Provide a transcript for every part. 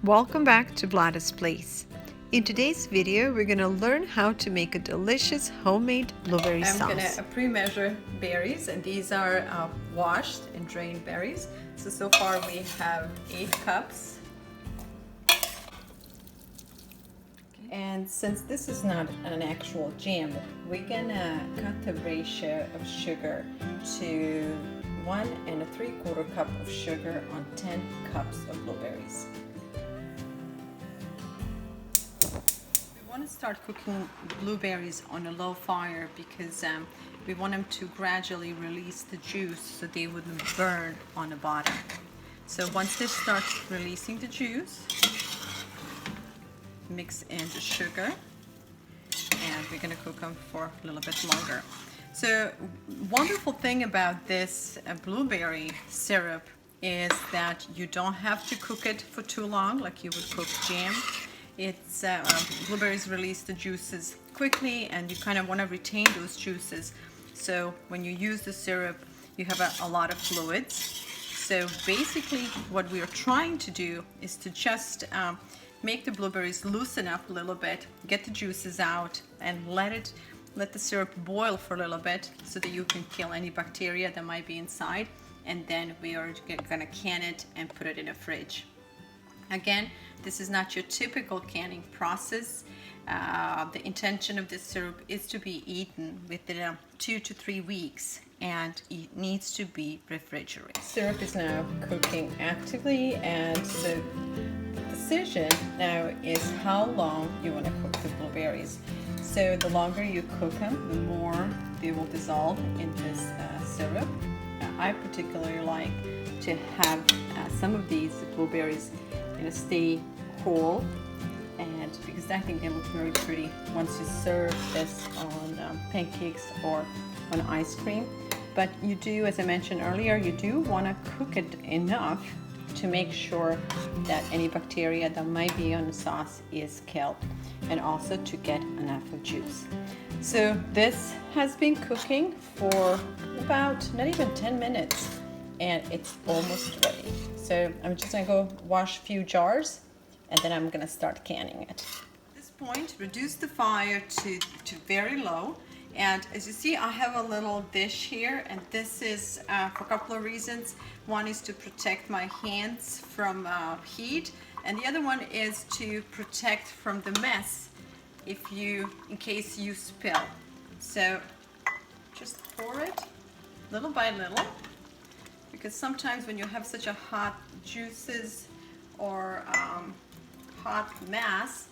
Welcome back to VLADA'S place. In today's video, we're going to learn how to make a delicious homemade blueberry sauce. I'm going to pre-measure berries, and these are washed and drained berries. So far we have 8 cups. And since this is not an actual jam, we're going to cut the ratio of sugar to 1 3/4 cup of sugar on 10 cups of blueberries. We want to start cooking blueberries on a low fire because we want them to gradually release the juice so they wouldn't burn on the bottom. So once they start releasing the juice, mix in the sugar, and we're going to cook them for a little bit longer. So wonderful thing about this blueberry syrup is that you don't have to cook it for too long like you would cook jam. It's blueberries release the juices quickly, and you kind of want to retain those juices. So when you use the syrup, you have a lot of fluids. So basically what we are trying to do is to just make the blueberries loosen up a little bit, get the juices out, and let the syrup boil for a little bit so that you can kill any bacteria that might be inside. And then we are going to can it and put it in a fridge. Again, this is not your typical canning process. The intention of this syrup is to be eaten within 2 to 3 weeks, and it needs to be refrigerated. Syrup is now cooking actively, and so the decision now is how long you want to cook the blueberries. So the longer you cook them, the more they will dissolve in this syrup. I particularly like to have some of these blueberries stay whole, and because I think they look very pretty once you serve this on pancakes or on ice cream. But you do, as I mentioned earlier, you do want to cook it enough to make sure that any bacteria that might be on the sauce is killed, and also to get enough of juice. So this has been cooking for about not even 10 minutes, and it's almost ready. So I'm just going to go wash a few jars, and then I'm going to start canning it. At this point, reduce the fire to very low. And as you see, I have a little dish here, and this is for a couple of reasons. One is to protect my hands from heat, and the other one is to protect from the mess in case you spill. So just pour it little by little, because sometimes when you have such a hot juices or hot mass,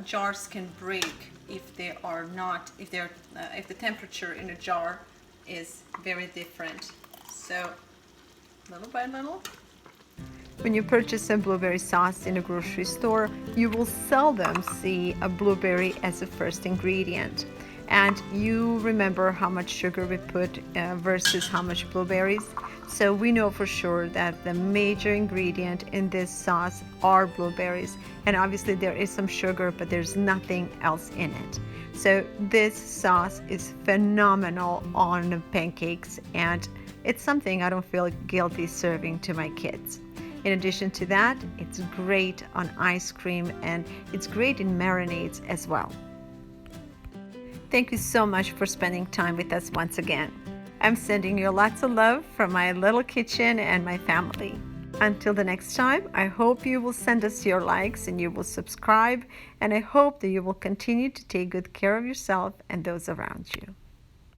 jars can break if the temperature in a jar is very different. So little by little. When you purchase a blueberry sauce in a grocery store, you will seldom see a blueberry as a first ingredient. And you remember how much sugar we put versus how much blueberries. So we know for sure that the major ingredient in this sauce are blueberries. And obviously there is some sugar, but there's nothing else in it. So this sauce is phenomenal on pancakes, and it's something I don't feel guilty serving to my kids. In addition to that, it's great on ice cream, and it's great in marinades as well. Thank you so much for spending time with us once again. I'm sending you lots of love from my little kitchen and my family. Until the next time, I hope you will send us your likes and you will subscribe, and I hope that you will continue to take good care of yourself and those around you.